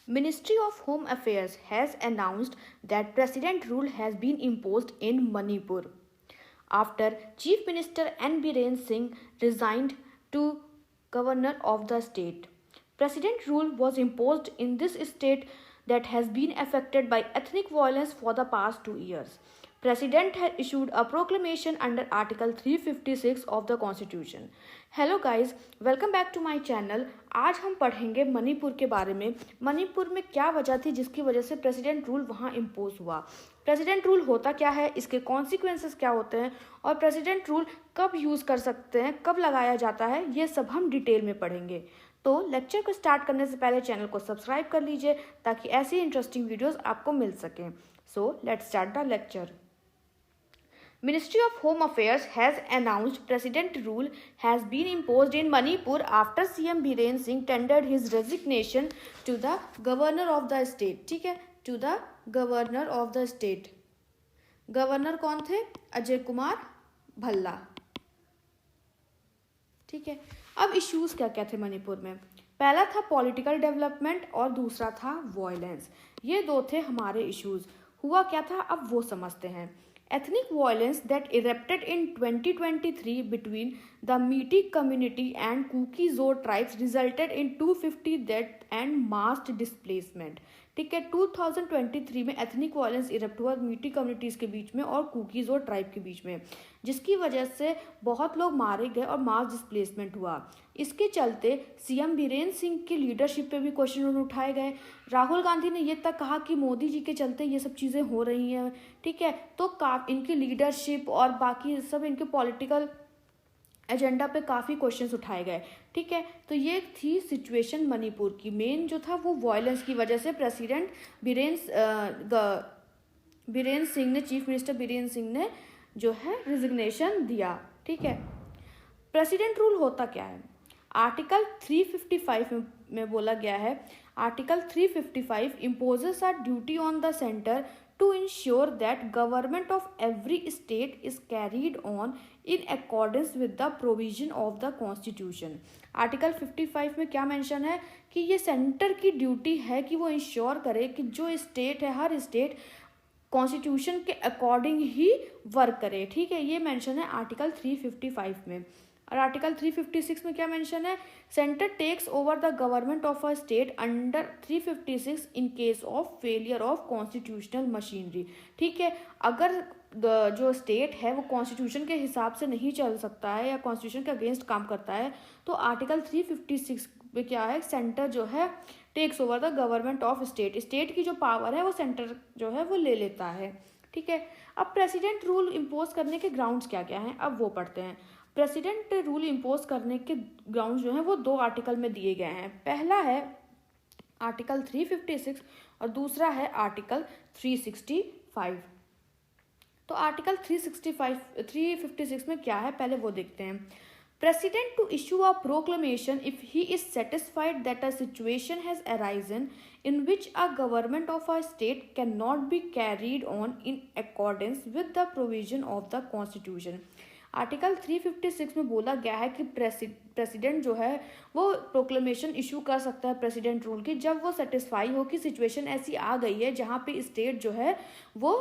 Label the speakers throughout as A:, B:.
A: Ministry of Home Affairs has announced that president rule has been imposed in Manipur after Chief Minister N. Biren Singh resigned to governor of the state. President rule was imposed in this state that has been affected by ethnic violence for the past 2 years. President had issued a proclamation under Article 356 of the Constitution. Hello guys, welcome back to my channel. आज हम पढ़ेंगे मणिपुर के बारे में। मणिपुर में क्या वजह थी जिसकी वजह से प्रेसिडेंट रूल वहाँ इम्पोज हुआ, प्रेसिडेंट रूल होता क्या है, इसके कॉन्सिक्वेंसेस क्या होते हैं और प्रेसिडेंट रूल कब यूज़ कर सकते हैं, कब लगाया जाता है, ये सब हम डिटेल में पढ़ेंगे। तो लेक्चर को स्टार्ट करने से पहले चैनल को सब्सक्राइब कर लीजिए ताकि ऐसी इंटरेस्टिंग वीडियोस आपको मिल सकें। So let's start the lecture. Ministry of Home Affairs has announced President rule has been imposed in Manipur after CM Biren Singh tendered his resignation to the governor of the state। ठीक है, to the governor of the state। Governor कौन थे? अजय कुमार भल्ला। ठीक है, अब issues क्या क्या थे मणिपुर में? पहला था पॉलिटिकल डेवलपमेंट और दूसरा था वायलेंस। ये दो थे हमारे इश्यूज। हुआ क्या था अब वो समझते हैं। Ethnic violence that erupted in 2023 between the Metis community and Kuki-Zo tribes resulted in 250 deaths and mass displacement। ठीक है, 2023 में एथनिक वायलेंस इरप्ट हुआ मीटी कम्युनिटीज़ के बीच में और कुकीज़ और ट्राइब के बीच में, जिसकी वजह से बहुत लोग मारे गए और मास डिस्प्लेसमेंट हुआ। इसके चलते सीएम बीरेन सिंह की लीडरशिप पे भी क्वेश्चन उठाए गए। राहुल गांधी ने ये तक कहा कि मोदी जी के चलते ये सब चीज़ें हो रही हैं। ठीक है, तो इनकी लीडरशिप और बाकी सब इनके पॉलिटिकल एजेंडा पे काफ़ी क्वेश्चंस उठाए गए। ठीक है, तो ये थी सिचुएशन मणिपुर की। मेन जो था वो वायलेंस की वजह से प्रेसिडेंट बीरेन सिंह ने, चीफ मिनिस्टर बीरेन सिंह ने जो है रिजिग्नेशन दिया। ठीक है, प्रेसिडेंट रूल होता क्या है? आर्टिकल 355 में बोला गया है, article 355 imposes a duty on the center to ensure that government of every state is carried on in accordance with the provision of the constitution। Article 55 में क्या मेंशन है कि ये सेंटर की ड्यूटी है कि वो इंश्योर करे कि जो स्टेट है, हर स्टेट कॉन्स्टिट्यूशन के अकॉर्डिंग ही वर्क करे। ठीक है, ये मेंशन है आर्टिकल 355 में। और आर्टिकल 356 में क्या मेंशन है? Centre takes over the government of a state under 356 in case of failure of constitutional machinery. ठीक है, अगर जो स्टेट है वो कॉन्स्टिट्यूशन के हिसाब से नहीं चल सकता है या कॉन्स्टिट्यूशन के अगेंस्ट काम करता है तो आर्टिकल 356 में क्या है, सेंटर जो है takes over the government of state, state की जो पावर है वो सेंटर जो है वो ले लेता है। ठीक है, अब प्रेसिडेंट रूल इम्पोज करने के ग्राउंड्स क्या क्या हैं अब वो पढ़ते हैं। प्रेसिडेंट रूल इम्पोज करने के ग्राउंड्स जो हैं वो दो आर्टिकल में दिए गए हैं। पहला है आर्टिकल 356 और दूसरा है आर्टिकल 365। तो आर्टिकल 356 में क्या है पहले वो देखते हैं। President to issue a proclamation if he is satisfied that a situation has arisen in which a government of a state cannot be carried on in accordance with the provision of the constitution। Article 356 में बोला गया है कि president जो है वो proclamation issue कर सकता है प्रेसिडेंट रूल की जब वो सेटिस्फाई हो कि सिचुएशन ऐसी आ गई है जहाँ पे स्टेट जो है वो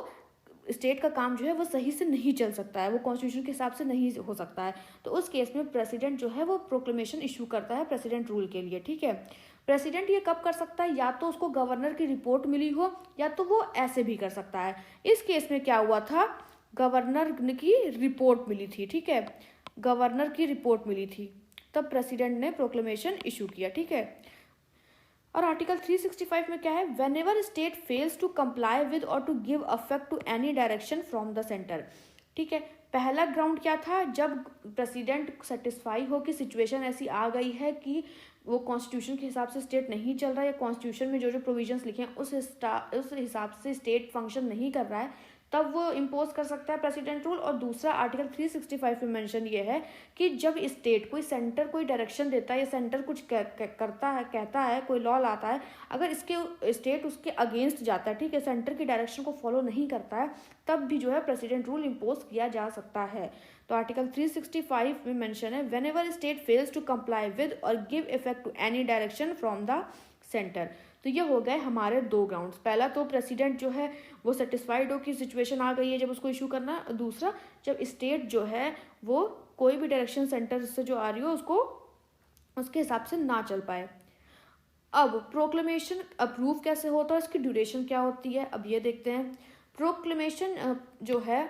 A: स्टेट का काम जो है वो सही से नहीं चल सकता है, वो कॉन्स्टिट्यूशन के हिसाब से नहीं हो सकता है। तो उस केस में प्रेसिडेंट जो है वो प्रोक्लेमेशन इशू करता है प्रेसिडेंट रूल के लिए। ठीक है, प्रेसिडेंट ये कब कर सकता है? या तो उसको गवर्नर की रिपोर्ट मिली हो या तो वो ऐसे भी कर सकता है। इस केस में क्या हुआ था, गवर्नर की रिपोर्ट मिली थी। ठीक है, गवर्नर की रिपोर्ट मिली थी तब प्रेसिडेंट ने प्रोक्लेमेशन इशू किया। ठीक है, और आर्टिकल 365 में क्या है, whenever state fails to comply with और to give affect to any direction from the centre. ठीक है, पहला ग्राउंड क्या था, जब प्रेसिडेंट सेटिस्फाई हो कि सिचुएशन ऐसी आ गई है कि वो कॉन्स्टिट्यूशन के हिसाब से स्टेट नहीं चल रहा है या कॉन्स्टिट्यूशन में जो जो प्रोविजंस लिखे हैं उस हिसाब से स्टेट फंक्शन नहीं कर रहा है, तब वो इम्पोज कर सकता है प्रेसिडेंट रूल। और दूसरा आर्टिकल 365 में मेंशन ये है कि जब स्टेट कोई सेंटर कोई डायरेक्शन देता है या सेंटर कुछ करता है, कहता है, कोई लॉ लाता है, अगर इसके स्टेट उसके अगेंस्ट जाता है, ठीक है, सेंटर की डायरेक्शन को फॉलो नहीं करता है, तब भी जो है प्रेसिडेंट रूल इम्पोज किया जा सकता है। तो आर्टिकल 365 में मेंशन है, whenever state fails to comply with और give effect to any direction from the centre. तो तो ये हो गए हमारे 2 ग्राउंड्स। पहला तो प्रेसिडेंट जो है वो सेटिस्फाइड हो कि सिचुएशन आ गई है जब उसको इशू करना, दूसरा जब स्टेट जो है वो कोई भी डायरेक्शन सेंटर से जो आ रही हो उसको उसके हिसाब से ना चल पाए। अब प्रोक्लेमेशन अप्रूव कैसे होता है, इसकी ड्यूरेशन क्या होती है, अब ये देखते हैं। प्रोक्लेमेशन जो है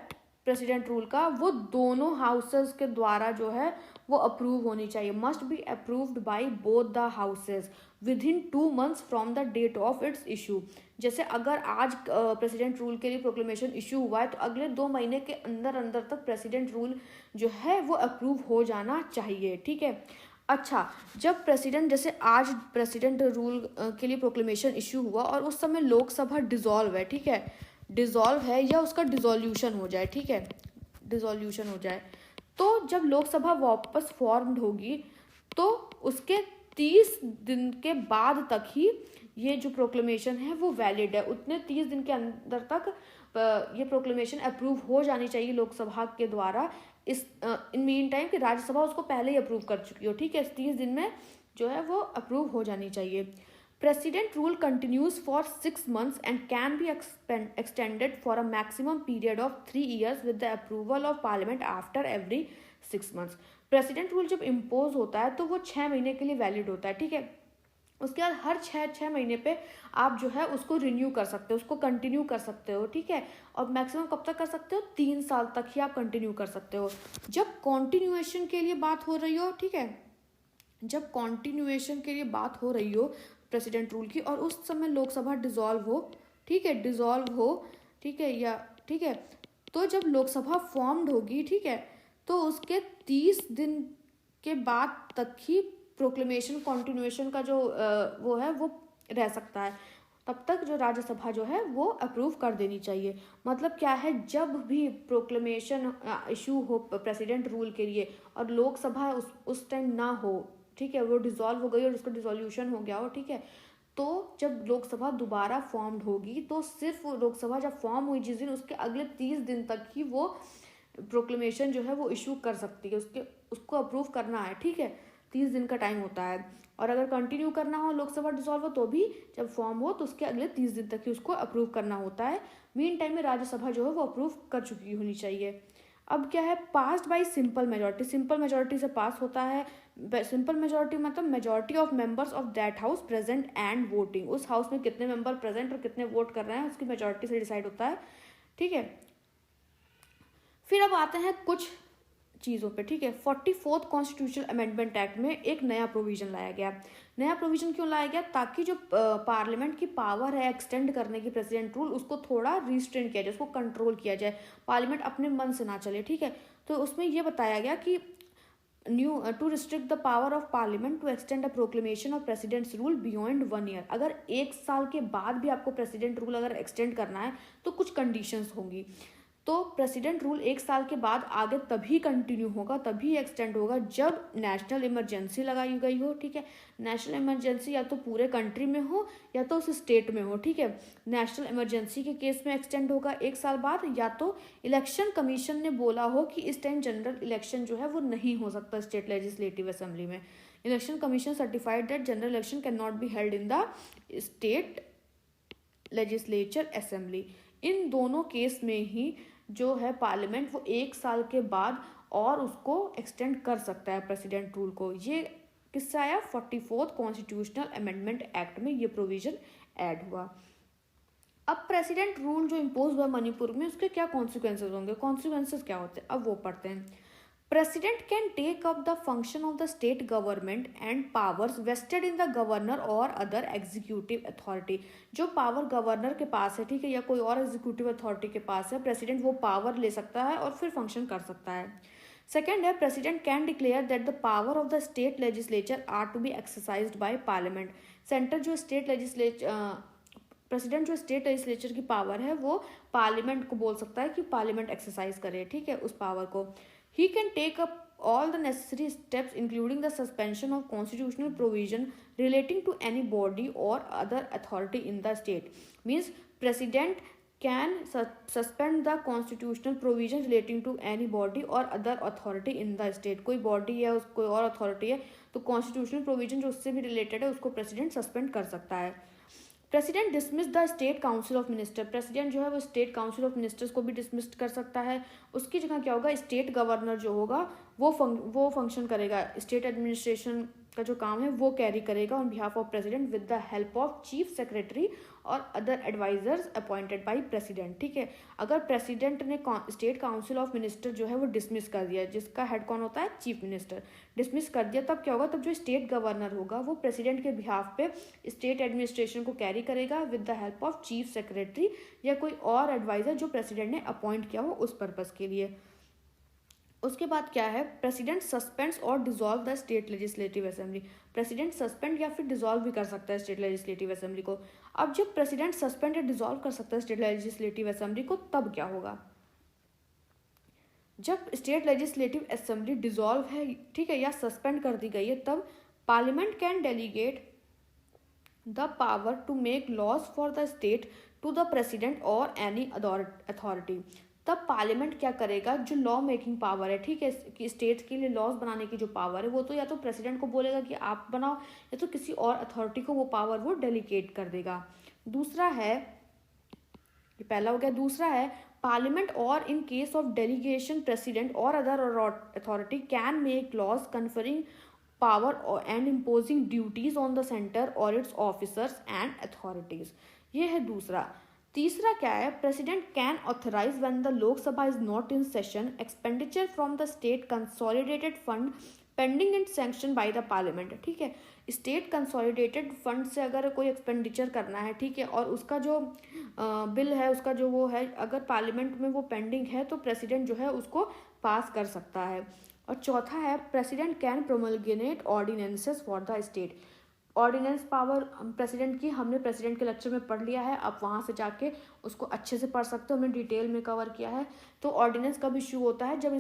A: प्रेसिडेंट रूल का, वो दोनों हाउसेस के द्वारा जो है वो अप्रूव होनी चाहिए, must be approved by both the houses within 2 months from the date of its issue. जैसे अगर आज प्रेसिडेंट रूल के लिए प्रोक्लेमेशन इशू हुआ है तो अगले 2 महीने के अंदर अंदर तक प्रेसिडेंट रूल जो है वो अप्रूव हो जाना चाहिए, ठीक है। अच्छा, जब प्रेसिडेंट, जैसे आज प्रेसिडेंट रूल के लिए प्रोक्लेमेशन इशू हुआ और उस समय लोकसभा डिसॉल्व है, ठीक है, डिसॉल्व है या उसका डिसोल्यूशन हो जाए, ठीक है, डिसोल्यूशन हो जाए, तो जब लोकसभा वापस फॉर्म्ड होगी तो उसके 30 दिन के बाद तक ही ये जो प्रोक्लेमेशन है वो वैलिड है। उतने 30 दिन के अंदर तक ये प्रोक्लेमेशन अप्रूव हो जानी चाहिए लोकसभा के द्वारा। इस इन मीन टाइम कि राज्यसभा उसको पहले ही अप्रूव कर चुकी हो, ठीक है, इस 30 दिन में जो है वो अप्रूव हो जानी चाहिए। President rule continues for 6 months and can be extended for a maximum period of 3 years with the approval of parliament after every 6 months। President rule जब इम्पोज होता है तो वो 6 महीने के लिए वैलिड होता है, ठीक है। उसके बाद हर 6 महीने पे आप जो है उसको रिन्यू कर सकते हो, उसको कंटिन्यू कर सकते हो, ठीक है। और मैक्सिमम कब तक कर सकते हो, 3 साल तक ही आप कंटिन्यू कर सकते हो। जब कॉन्टिन्यूएशन के लिए बात हो रही हो, ठीक है, जब कॉन्टिन्यूएशन के लिए बात हो रही हो प्रेसिडेंट रूल की और उस समय लोकसभा डिसॉल्व हो, ठीक है, डिसॉल्व हो, ठीक है, या ठीक है, तो जब लोकसभा फॉर्म्ड होगी, ठीक है, तो उसके 30 दिन के बाद तक ही प्रोक्लेमेशन कॉन्टिन्यूएशन का जो वो है वो रह सकता है, तब तक जो राज्यसभा जो है वो अप्रूव कर देनी चाहिए। मतलब क्या है, जब भी प्रोक्लेमेशन इशू हो प्रेसिडेंट रूल के लिए और लोकसभा उस टाइम ना हो, ठीक है, वो डिसॉल्व हो गई और उसका डिसोल्यूशन हो गया हो, ठीक है, तो जब लोकसभा दोबारा फॉर्म्ड होगी तो सिर्फ लोकसभा जब फॉर्म हुई जिस दिन, उसके अगले 30 दिन तक ही वो प्रोक्लेमेशन जो है वो इशू कर सकती है, उसको अप्रूव करना है, ठीक है, 30 दिन का टाइम होता है। और अगर कंटिन्यू करना हो लोकसभा डिसॉल्व हो तो भी जब फॉर्म हो तो उसके अगले 30 दिन तक ही उसको अप्रूव करना होता है। मीन टाइम में राज्यसभा जो है वो अप्रूव कर चुकी होनी चाहिए। अब क्या है, passed by simple majority, simple majority से पास होता है। सिंपल मेजॉरिटी मतलब majority of members of that house present and voting, उस हाउस में कितने मेंबर प्रेजेंट और कितने वोट कर रहे हैं उसकी मेजॉरिटी से डिसाइड होता है, ठीक है। फिर अब आते हैं कुछ चीज़ों पे, ठीक है। 44th कॉन्स्टिट्यूशनल अमेंडमेंट एक्ट में एक नया प्रोविजन लाया गया। नया प्रोविजन क्यों लाया गया, ताकि जो पार्लियामेंट की पावर है एक्सटेंड करने की प्रेसिडेंट रूल, उसको थोड़ा रिस्ट्रेन किया जाए, उसको कंट्रोल किया जाए, पार्लियामेंट अपने मन से ना चले, ठीक है। तो उसमें यह बताया गया कि to restrict the power of parliament to extend a proclamation of president's rule beyond 1 year। अगर 1 साल के बाद भी आपको प्रेसिडेंट रूल अगर एक्सटेंड करना है तो कुछ कंडीशंस होंगी। तो प्रेसिडेंट रूल 1 साल के बाद आगे तभी कंटिन्यू होगा, तभी एक्सटेंड होगा जब नेशनल इमरजेंसी लगाई गई हो, ठीक है। नेशनल इमरजेंसी या तो पूरे कंट्री में हो या तो उस स्टेट में हो, ठीक है। नेशनल इमरजेंसी के केस में एक्सटेंड होगा 1 साल बाद, या तो इलेक्शन कमीशन ने बोला हो कि इस टाइम जनरल इलेक्शन जो है वो नहीं हो सकता स्टेट लेजिस्लेटिव असेंबली में। Election commission certified that general election can not be held in the state legislature assembly. इन दोनों केस में ही जो है पार्लियामेंट वो 1 साल के बाद और उसको एक्सटेंड कर सकता है प्रेसिडेंट रूल को। ये किससे आया, 44th कॉन्स्टिट्यूशनल अमेंडमेंट एक्ट में ये प्रोविजन ऐड हुआ। अब प्रेसिडेंट रूल जो इम्पोज हुआ मणिपुर में, उसके क्या कॉन्सिक्वेंसेज होंगे, कॉन्सिक्वेंसेज क्या होते हैं, अब वो पढ़ते हैं। President can take up the function of the state government and powers vested in the governor or other executive authority। जो पावर गवर्नर के पास है, ठीक है, या कोई और एग्जीक्यूटिव अथॉरिटी के पास है, प्रेसिडेंट वो पावर ले सकता है और फिर फंक्शन कर सकता है। सेकेंड है, president can declare that the power of the state legislature are to be exercised by parliament. Centre जो स्टेट प्रेसिडेंट जो स्टेट लेजिस्लेचर की पावर है वो पार्लियामेंट को बोल सकता है कि पार्लियामेंट एक्सरसाइज करे, ठीक है, उस पावर को। He can take up all the necessary steps including the suspension of constitutional provision relating to any body or other authority in the state। Means president can suspend the constitutional provision relating to any body or other authority in the state। कोई body है, कोई और authority है, तो constitutional provision जो उससे भी related है उसको president suspend कर सकता है। President dismiss the state council of minister, president जो है वो स्टेट काउंसिल ऑफ मिनिस्टर्स को भी डिसमिस कर सकता है। उसकी जगह क्या होगा, स्टेट गवर्नर जो होगा वो फंक्शन करेगा, स्टेट एडमिनिस्ट्रेशन का जो काम है वो कैरी करेगा on behalf of president with the help of chief secretary और other advisers appointed by president. ठीक है, अगर प्रेसिडेंट ने स्टेट काउंसिल ऑफ मिनिस्टर जो है वो डिसमिस कर दिया, जिसका हेड कौन होता है, चीफ मिनिस्टर, डिसमिस कर दिया, तब क्या होगा, तब जो स्टेट गवर्नर होगा वो प्रेसिडेंट के बिहाफ पे स्टेट एडमिनिस्ट्रेशन को कैरी करेगा with the help of chief secretary या कोई और एडवाइजर जो प्रेसिडेंट ने अपॉइंट किया हो उस पर्पज़ के लिए। उसके बाद क्या है, प्रेसिडेंट सस्पेंड्स और dissolve the state legislative assembly, president suspend या फिर डिसॉल्व भी कर सकता है स्टेट लेजिस्लेटिव असेंबली को। अब जब प्रेसिडेंट सस्पेंड या डिसॉल्व कर सकता है स्टेट लेजिस्लेटिव असेंबली को, तब क्या होगा, जब स्टेट लेजिस्लेटिव असेंबली डिसॉल्व है, ठीक है, या सस्पेंड कर दी गई है, तब parliament can delegate the power to make laws for the state to the president और एनी अथॉरिटी। तब पार्लियामेंट क्या करेगा, जो लॉ मेकिंग पावर है, ठीक है, कि स्टेट के लिए लॉज बनाने की जो पावर है वो तो या तो प्रेसिडेंट को बोलेगा कि आप बनाओ, या तो किसी और अथॉरिटी को वो पावर वो डेलीगेट कर देगा। दूसरा है, ये पहला हो गया। दूसरा है, पार्लियामेंट और in case of delegation president और other authority can make laws conferring power and imposing duties on the centre और इट्स ऑफिसर्स एंड अथॉरिटीज। ये है दूसरा। तीसरा क्या है, president can authorise when the Lok Sabha is not in session expenditure from the state consolidated fund pending and sanction by the parliament. ठीक है, state consolidated fund से अगर कोई एक्सपेंडिचर करना है, ठीक है, और उसका जो बिल है, उसका जो वो है, अगर पार्लियामेंट में वो पेंडिंग है तो प्रेसिडेंट जो है उसको पास कर सकता है। और चौथा है, president can promulgate ordinances for the state. Ordinance power president की हमने प्रेसिडेंट के लेक्चर में पढ़ लिया है, आप वहाँ से जाके उसको अच्छे से पढ़ सकते हो, हमने डिटेल में कवर किया है। तो ऑर्डिनेंस कब इश्यू होता है, जब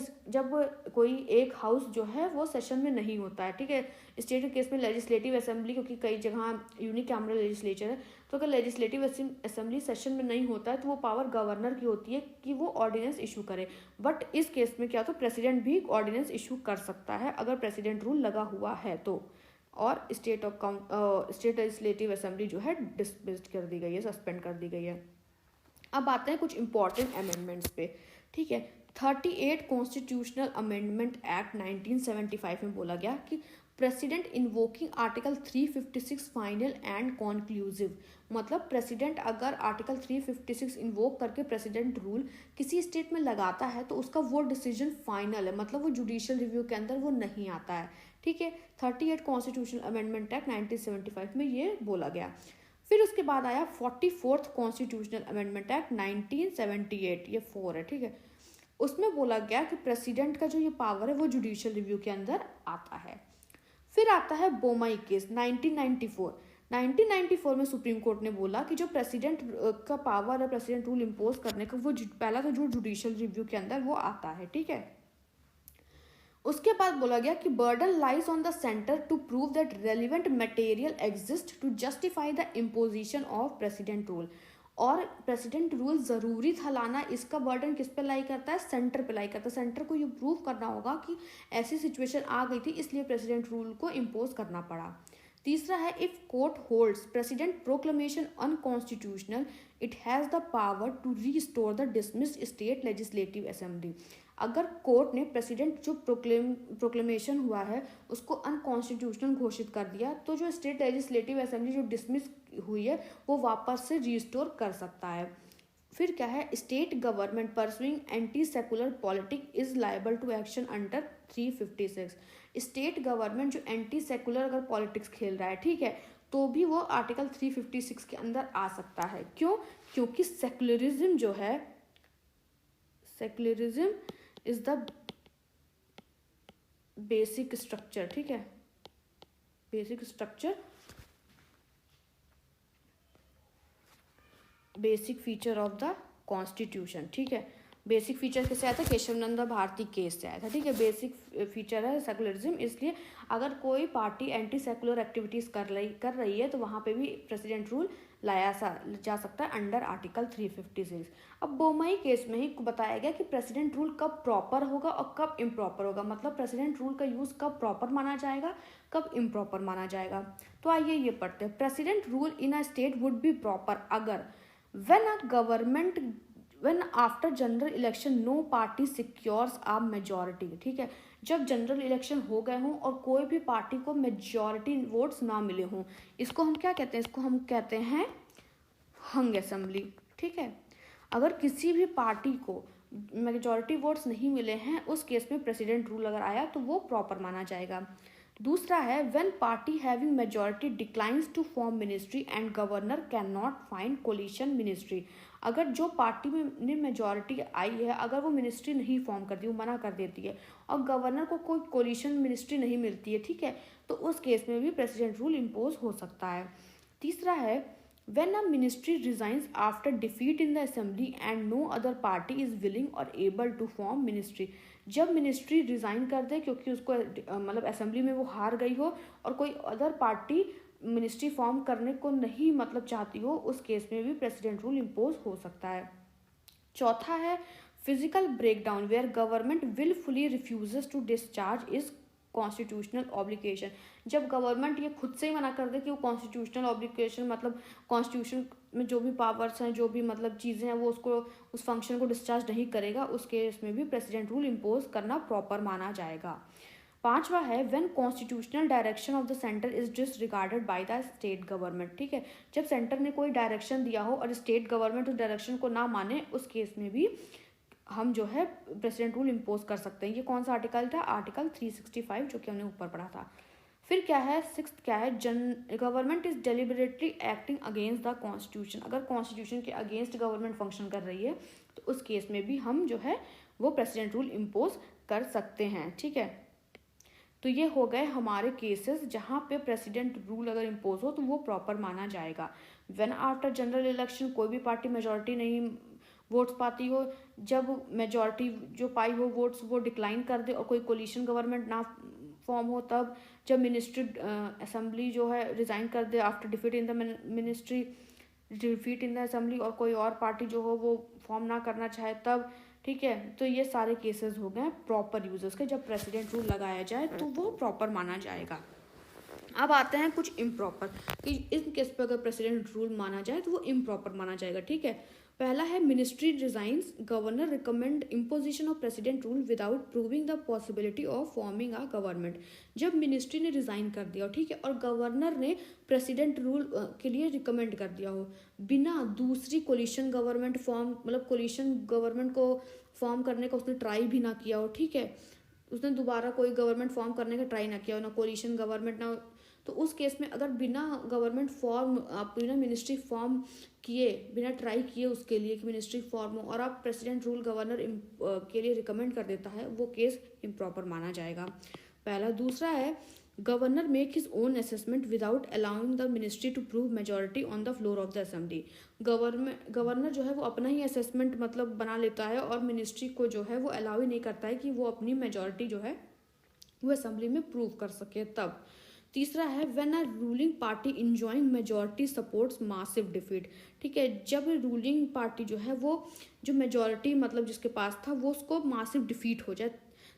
A: कोई एक हाउस जो है वो सेशन में नहीं होता है। ठीक है, स्टेट के केस में लेजिस्लेटिव असेंबली, क्योंकि कई जगह यूनिकैमरल लेजिस्लेचर है, तो अगर लेजिस्लेटिव असेंबली सेशन में नहीं होता है तो वो पावर गवर्नर की होती है कि वो ऑर्डिनेंस इशू करे। बट इस केस में क्या, तो प्रेसिडेंट भी ऑर्डिनेंस इशू कर सकता है अगर प्रेसिडेंट रूल लगा हुआ है तो। और स्टेट लेजिस्लेटिव असेंबली जो है डिसमिस्ड कर दी गई है, सस्पेंड कर दी गई है। अब आते हैं कुछ इंपॉर्टेंट अमेंडमेंट्स पे। ठीक है, 38 कॉन्स्टिट्यूशनल अमेंडमेंट एक्ट 1975 में बोला गया कि president invoking article 356 final and conclusive, मतलब प्रेसिडेंट अगर आर्टिकल 356 इन्वोक करके प्रेसिडेंट रूल किसी स्टेट में लगाता है तो उसका वो डिसीजन फाइनल है, मतलब वो जुडिशियल रिव्यू के अंदर वो नहीं आता है। ठीक है, 38 कॉन्स्टिट्यूशनल अमेंडमेंट एक्ट 1975 में ये बोला गया। फिर उसके बाद आया 44th कॉन्स्टिट्यूशनल अमेंडमेंट एक्ट 1978, ये 4 है। ठीक है, उसमें बोला गया कि प्रेसिडेंट का जो ये पावर है वो जुडिशियल रिव्यू के अंदर आता है। फिर आता है बोमाई केस 1994 में सुप्रीम कोर्ट ने बोला कि जो प्रेसिडेंट का पावर है प्रेसिडेंट रूल इम्पोज करने का, वो पहला तो जो जुडिशियल रिव्यू के अंदर वो आता है। ठीक है, उसके बाद बोला गया कि burden lies on the centre to prove that relevant material exist to justify the imposition of president rule. और प्रेसिडेंट रूल ज़रूरी था लाना, इसका बर्डन किस पे लाई करता है, सेंटर पे लाई करता है। सेंटर को ये प्रूव करना होगा कि ऐसी सिचुएशन आ गई थी इसलिए प्रेसिडेंट रूल को इम्पोज करना पड़ा। तीसरा है, if court holds president proclamation unconstitutional it has the power to restore the dismissed state legislative assembly. अगर कोर्ट ने प्रेसिडेंट जो प्रोक्लेमेशन हुआ है उसको अनकॉन्स्टिट्यूशनल घोषित कर दिया तो जो स्टेट लेजिस्लेटिव असेंबली जो डिसमिस हुई है वो वापस से रीस्टोर कर सकता है। फिर क्या है, state government pursuing anti secular politic is liable to action under 356। State government जो एंटी सेकुलर अगर पॉलिटिक्स खेल रहा है, ठीक है, तो भी वो आर्टिकल 356 के अंदर आ सकता है। क्यों? क्योंकि सेकुलरिज्म जो है, secularism is the basic structure, ठीक है, basic structure, basic feature of the constitution. ठीक है, बेसिक फीचर किससे आया था, केशवानंद भारती केस से आया था, ठीक है। बेसिक फीचर है सेकुलरिज्म, इसलिए अगर कोई पार्टी एंटी सेकुलर एक्टिविटीज़ कर रही है तो वहाँ पे भी प्रेसिडेंट रूल लाया जा सकता है अंडर आर्टिकल 356। अब बोमई केस में ही बताया गया कि प्रेसिडेंट रूल कब प्रॉपर होगा और कब इम्प्रॉपर होगा, मतलब प्रेसिडेंट रूल का यूज़ कब प्रॉपर माना जाएगा, कब इम्प्रॉपर माना जाएगा। तो आइए ये पढ़ते हैं। President rule in a state would be proper अगर when after general election no party secures a majority, ठीक है। जब जनरल इलेक्शन हो गए हों और कोई भी पार्टी को मेजॉरिटी वोट्स ना मिले हों, इसको हम क्या कहते हैं, इसको हम कहते हैं हंग असेंबली, ठीक है। अगर किसी भी पार्टी को मेजॉरिटी वोट्स नहीं मिले हैं, उस केस में प्रेसिडेंट रूल अगर आया तो वो प्रॉपर माना जाएगा। दूसरा है when party having majority declines to form ministry and governor can not find coalition ministry. अगर जो पार्टी में मेजॉरिटी आई है, अगर वो मिनिस्ट्री नहीं फॉर्म करती, वो मना कर देती है और गवर्नर को कोई कोलिशन मिनिस्ट्री नहीं मिलती है, ठीक है, तो उस केस में भी प्रेसिडेंट रूल इम्पोज हो सकता है। तीसरा है when a ministry resigns after defeat in the assembly and no other party is willing or able to form ministry। जब मिनिस्ट्री रिजाइन कर दे क्योंकि उसको मतलब असेंबली में वो हार गई हो और कोई अदर पार्टी मिनिस्ट्री फॉर्म करने को नहीं मतलब चाहती हो, उस केस में भी प्रेसिडेंट रूल इम्पोज हो सकता है। चौथा है physical breakdown where government wilfully refuses to discharge is constitutional obligation. जब गवर्नमेंट ये खुद से ही मना कर दे कि वो कॉन्स्टिट्यूशनल ऑब्लिगेशन मतलब कॉन्स्टिट्यूशन में जो भी पावर्स हैं, जो भी मतलब चीज़ें हैं, वो उसको उस फंक्शन को डिस्चार्ज नहीं करेगा, उस केस में भी प्रेसिडेंट रूल इम्पोज करना प्रॉपर माना जाएगा। पांचवा है when constitutional direction of the centre is disregarded by the state government, ठीक है। जब सेंटर ने कोई डायरेक्शन दिया हो और स्टेट गवर्नमेंट उस डायरेक्शन को ना माने, उस केस में भी हम जो है प्रेसिडेंट रूल इम्पोज कर सकते हैं। ये कौन सा आर्टिकल था, आर्टिकल 365, जो कि हमने ऊपर पढ़ा था। फिर क्या है, सिक्स्थ क्या है, government is deliberately acting against the constitution. अगर कॉन्स्टिट्यूशन के अगेंस्ट गवर्नमेंट फंक्शन कर रही है तो उस केस में भी हम जो है वो प्रेसिडेंट रूल इम्पोज कर सकते हैं, ठीक है। तो ये हो गए हमारे केसेस जहाँ पे प्रेसिडेंट रूल अगर इम्पोज हो तो वो प्रॉपर माना जाएगा। व्हेन आफ्टर जनरल इलेक्शन कोई भी पार्टी मेजॉरिटी नहीं वोट्स पाती हो, जब मेजॉरिटी जो पाई हो वोट्स वो डिक्लाइन कर दे और कोई कोलिशन गवर्नमेंट ना फॉर्म हो, तब जब मिनिस्ट्री असेंबली जो है रिजाइन कर दे after defeat in the ministry defeat in the assembly और कोई और पार्टी जो हो वो फॉर्म ना करना चाहे तब, ठीक है। तो ये सारे केसेस हो गए प्रॉपर यूजर्स के, जब प्रेसिडेंट रूल लगाया जाए तो वो प्रॉपर माना जाएगा। अब आते हैं कुछ इम्प्रॉपर कि इस केस पे अगर प्रेसिडेंट रूल माना जाए तो वो इम्प्रॉपर माना जाएगा, ठीक है। पहला है ministry resigns, governor recommend imposition of president rule without proving the possibility of forming a government. जब मिनिस्ट्री ने रिजाइन कर दिया, ठीक है, और गवर्नर ने प्रेसिडेंट रूल के लिए रिकमेंड कर दिया हो बिना दूसरी कोलिशन गवर्नमेंट फॉर्म मतलब कोलिशन गवर्नमेंट को फॉर्म करने का उसने ट्राई भी ना किया हो, ठीक है, उसने दोबारा कोई गवर्नमेंट फॉर्म करने का ट्राई ना किया हो, ना कोलिशन गवर्नमेंट ना, तो उस केस में अगर बिना गवर्नमेंट फॉर्म बिना मिनिस्ट्री फॉर्म किए, बिना ट्राई किए उसके लिए कि मिनिस्ट्री फॉर्म हो और आप प्रेसिडेंट रूल गवर्नर के लिए रिकमेंड कर देता है, वो केस इम्प्रॉपर माना जाएगा। पहला। दूसरा है governor make his own assessment without allowing the ministry to prove majority on the floor of the assembly. Governor जो है वो अपना ही असेसमेंट मतलब बना लेता है और मिनिस्ट्री को जो है वो अलाउ ही नहीं करता है कि वो अपनी मेजॉरिटी जो है वो असेंबली में प्रूव कर सके तब। तीसरा है when a ruling party enjoying majority supports massive defeat, ठीक है, जब रूलिंग पार्टी जो है वो जो मेजॉरिटी मतलब जिसके पास था वो उसको मासिव डिफीट हो जाए,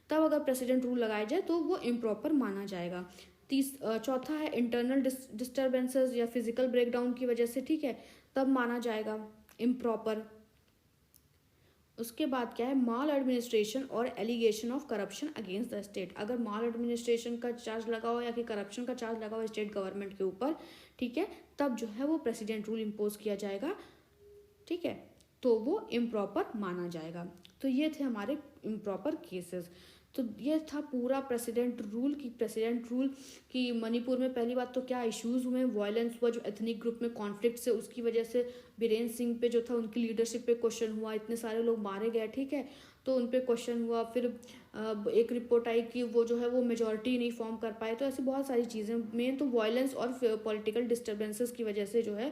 A: तब अगर प्रेसिडेंट रूल लगाया जाए तो वो इम्प्रॉपर माना जाएगा। चौथा है इंटरनल डिस्टर्बेंसेस या फिजिकल ब्रेकडाउन की वजह से, ठीक है, तब माना जाएगा इम्प्रॉपर। उसके बाद क्या है माल एडमिनिस्ट्रेशन और allegation of corruption against the state. अगर माल एडमिनिस्ट्रेशन का चार्ज लगा हो या कि करप्शन का चार्ज लगा हो स्टेट गवर्नमेंट के ऊपर, ठीक है, तब जो है वो प्रेसिडेंट रूल इम्पोज किया जाएगा, ठीक है, तो वो इम्प्रॉपर माना जाएगा। तो ये थे हमारे इम्प्रॉपर केसेस। तो ये था पूरा प्रेसिडेंट रूल की मणिपुर में पहली बात तो क्या इश्यूज हुए, वायलेंस हुआ, जो एथनिक ग्रुप में कॉन्फ्लिक्ट से उसकी वजह से बीरेन सिंह पे जो था उनकी लीडरशिप पे क्वेश्चन हुआ, इतने सारे लोग मारे गए, ठीक है, तो उन पे क्वेश्चन हुआ, फिर एक रिपोर्ट आई कि वो जो है वो मेजॉरिटी नहीं फॉर्म कर पाए। तो ऐसी बहुत सारी चीज़ें, मेन तो वायलेंस और पॉलिटिकल डिस्टर्बेंसेस की वजह से जो है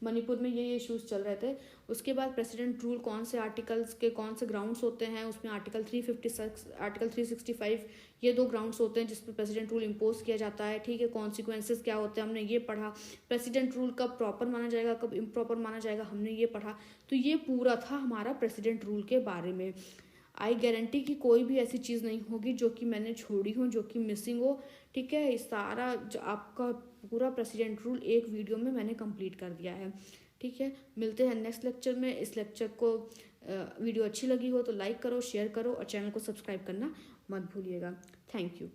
A: मणिपुर में ये इश्यूज चल रहे थे। उसके बाद प्रेसिडेंट रूल कौन से आर्टिकल्स के कौन से ग्राउंड्स होते हैं, उसमें आर्टिकल 356 आर्टिकल 365 ये 2 ग्राउंड्स होते हैं जिस पर प्रेसिडेंट रूल इम्पोज किया जाता है। ठीक है, कॉन्सिक्वेंसेस क्या होते हैं हमने ये पढ़ा, प्रेसिडेंट रूल कब प्रॉपर माना जाएगा कब इम्प्रॉपर माना जाएगा हमने ये पढ़ा। तो ये पूरा था हमारा प्रेसिडेंट रूल के बारे में। आई गारंटी कि कोई भी ऐसी चीज़ नहीं होगी जो कि मैंने छोड़ी हो, जो कि मिसिंग हो। ठीक है, इस सारा जो आपका पूरा प्रेसिडेंट रूल एक वीडियो में मैंने कंप्लीट कर दिया है। ठीक है, मिलते हैं नेक्स्ट लेक्चर में। इस लेक्चर को वीडियो अच्छी लगी हो तो लाइक करो, शेयर करो और चैनल को सब्सक्राइब करना मत भूलिएगा। Thank you.